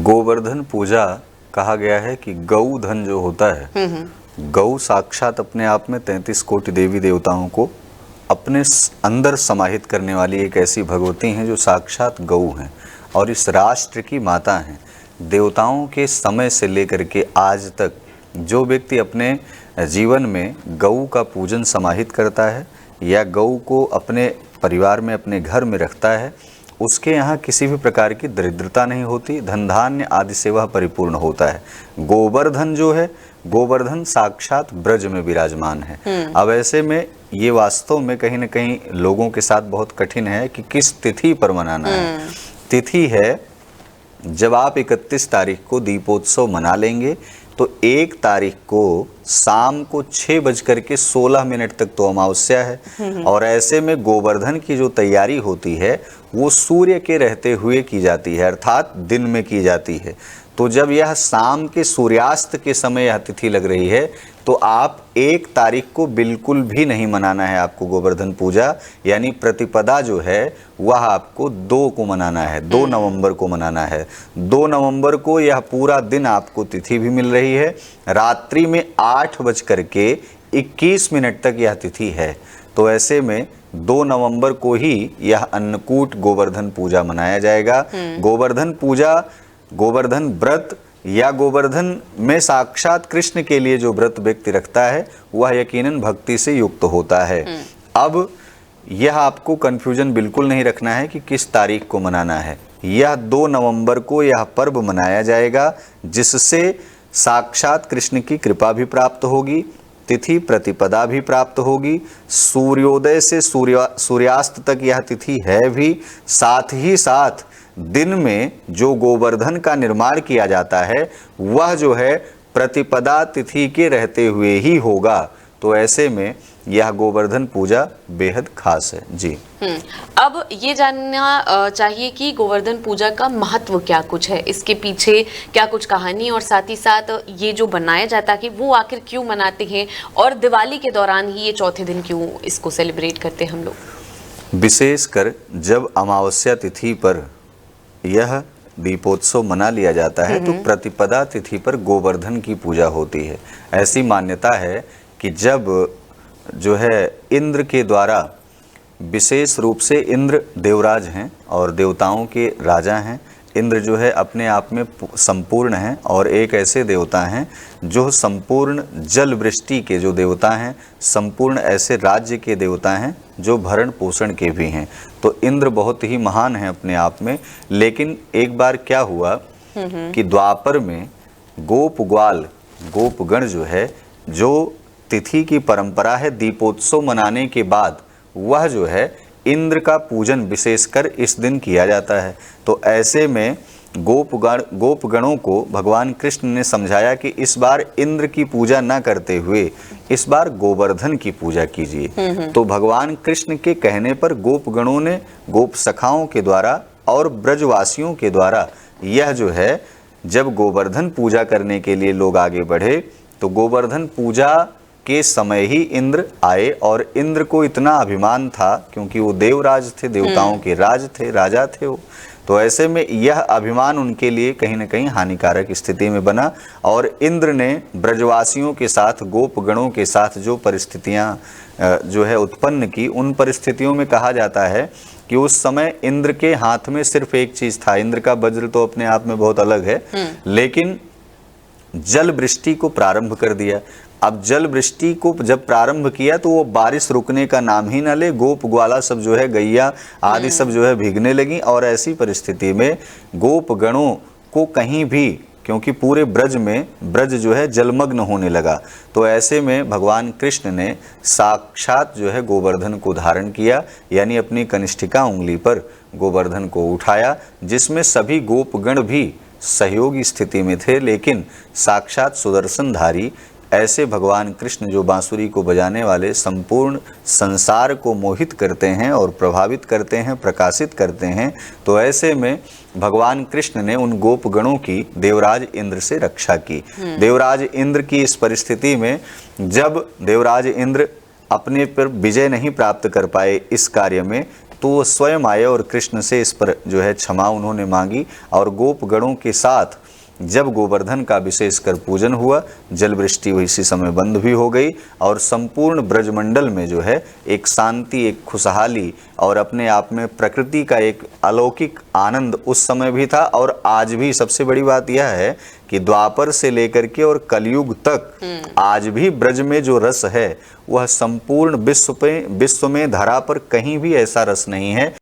गोवर्धन पूजा कहा गया है कि गौ धन जो होता है, गौ साक्षात अपने आप में 33 कोटि देवी देवताओं को अपने अंदर समाहित करने वाली एक ऐसी भगवती हैं जो साक्षात गौ हैं और इस राष्ट्र की माता हैं। देवताओं के समय से लेकर के आज तक जो व्यक्ति अपने जीवन में गौ का पूजन समाहित करता है या गौ को अपने परिवार में, अपने घर में रखता है, उसके यहाँ किसी भी प्रकार की दरिद्रता नहीं होती, धन धान्य आदि से वह परिपूर्ण होता है। गोवर्धन जो है, गोवर्धन साक्षात ब्रज में विराजमान है। अब ऐसे में ये वास्तव में कहीं न कहीं लोगों के साथ बहुत कठिन है कि किस तिथि पर मनाना है। तिथि है जब आप 31 तारीख को दीपोत्सव मना लेंगे तो 1 तारीख को शाम को 6:16 तक तो अमावस्या है और ऐसे में गोवर्धन की जो तैयारी होती है वो सूर्य के रहते हुए की जाती है, अर्थात दिन में की जाती है। तो जब यह शाम के सूर्यास्त के समय यह तिथि लग रही है तो आप 1 तारीख को बिल्कुल भी नहीं मनाना है आपको गोवर्धन पूजा, यानी प्रतिपदा जो है वह आपको 2 को मनाना है, 2 नवंबर को मनाना है। 2 नवंबर को यह पूरा दिन आपको तिथि भी मिल रही है, रात्रि में 8:21 तक यह तिथि है। तो ऐसे में 2 नवंबर को ही यह अन्नकूट गोवर्धन पूजा मनाया जाएगा। गोवर्धन पूजा, गोवर्धन व्रत या गोवर्धन में साक्षात कृष्ण के लिए जो व्रत व्यक्ति रखता है वह यकीनन भक्ति से युक्त होता है। अब यह आपको कंफ्यूजन बिल्कुल नहीं रखना है कि किस तारीख को मनाना है। यह 2 नवंबर को यह पर्व मनाया जाएगा जिससे साक्षात कृष्ण की कृपा भी प्राप्त होगी, तिथि प्रतिपदा भी प्राप्त होगी, सूर्योदय से सूर्यास्त तक यह तिथि है भी, साथ ही साथ दिन में जो गोवर्धन का निर्माण किया जाता है वह जो है प्रतिपदा तिथि के रहते हुए ही होगा। तो ऐसे में यह गोवर्धन पूजा बेहद खास है जी। अब ये जानना चाहिए कि गोवर्धन पूजा का महत्व क्या कुछ है, इसके पीछे क्या कुछ कहानी, और साथ ही साथ ये जो बनाया जाता है कि वो आखिर क्यों मनाते हैं और दिवाली के दौरान ही ये चौथे दिन क्यों इसको सेलिब्रेट करते हैं हम लोग। विशेषकर जब अमावस्या तिथि पर यह दीपोत्सव मना लिया जाता है तो प्रतिपदा तिथि पर गोवर्धन की पूजा होती है। ऐसी मान्यता है कि जब जो है इंद्र के द्वारा, विशेष रूप से इंद्र देवराज हैं और देवताओं के राजा हैं, इंद्र जो है अपने आप में संपूर्ण हैं और एक ऐसे देवता हैं जो संपूर्ण जल वृष्टि के जो देवता हैं, संपूर्ण ऐसे राज्य के देवता हैं जो भरण पोषण के भी हैं। तो इंद्र बहुत ही महान हैं अपने आप में। लेकिन एक बार क्या हुआ कि द्वापर में गोप ग्वाल, गोपगण जो है, जो तिथि की परंपरा है दीपोत्सव मनाने के बाद वह जो है इंद्र का पूजन विशेषकर इस दिन किया जाता है। तो ऐसे में गोपगणों को भगवान कृष्ण ने समझाया कि इस बार इंद्र की पूजा न करते हुए इस बार गोवर्धन की पूजा कीजिए। तो भगवान कृष्ण के कहने पर गोपगणों ने गोप सखाओं के द्वारा और ब्रजवासियों के द्वारा यह जो है जब गोवर्धन पूजा करने के लिए लोग आगे बढ़े तो गोवर्धन पूजा के समय ही इंद्र आए और इंद्र को इतना अभिमान था क्योंकि वो देवराज थे, देवताओं के राज थे, राजा थे वो। तो ऐसे में यह अभिमान उनके लिए कहीं न कहीं हानिकारक स्थिति में बना और इंद्र ने ब्रजवासियों के साथ, गोपगणों के साथ जो परिस्थितियां जो है उत्पन्न की, उन परिस्थितियों में कहा जाता है कि उस समय इंद्र के हाथ में सिर्फ एक चीज था। इंद्र का वज्र तो अपने आप में बहुत अलग है, लेकिन जल वृष्टि को प्रारंभ कर दिया। अब जल वृष्टि को जब प्रारंभ किया तो वो बारिश रुकने का नाम ही ना ले, गोप ग्वाला सब जो है, गैया आदि सब जो है भीगने लगी और ऐसी परिस्थिति में गोपगणों को कहीं भी, क्योंकि पूरे ब्रज में ब्रज जो है जलमग्न होने लगा, तो ऐसे में भगवान कृष्ण ने साक्षात जो है गोवर्धन को धारण किया, यानी अपनी कनिष्ठिका उंगली पर गोवर्धन को उठाया, जिसमें सभी गोपगण भी सहयोगी स्थिति में थे। लेकिन साक्षात सुदर्शनधारी ऐसे भगवान कृष्ण जो बांसुरी को बजाने वाले संपूर्ण संसार को मोहित करते हैं और प्रभावित करते हैं, प्रकाशित करते हैं, तो ऐसे में भगवान कृष्ण ने उन गोपगणों की देवराज इंद्र से रक्षा की। देवराज इंद्र की इस परिस्थिति में जब देवराज इंद्र अपने पर विजय नहीं प्राप्त कर पाए इस कार्य में, तो वो स्वयं आए और कृष्ण से इस पर जो है क्षमा उन्होंने मांगी। और गोपगणों के साथ जब गोवर्धन का विशेष कर पूजन हुआ, जल वृष्टि इसी समय बंद भी हो गई और संपूर्ण ब्रजमंडल में जो है एक शांति, एक खुशहाली और अपने आप में प्रकृति का एक अलौकिक आनंद उस समय भी था। और आज भी सबसे बड़ी बात यह है कि द्वापर से लेकर के और कलयुग तक आज भी ब्रज में जो रस है वह संपूर्ण विश्व में धरा पर कहीं भी ऐसा रस नहीं है।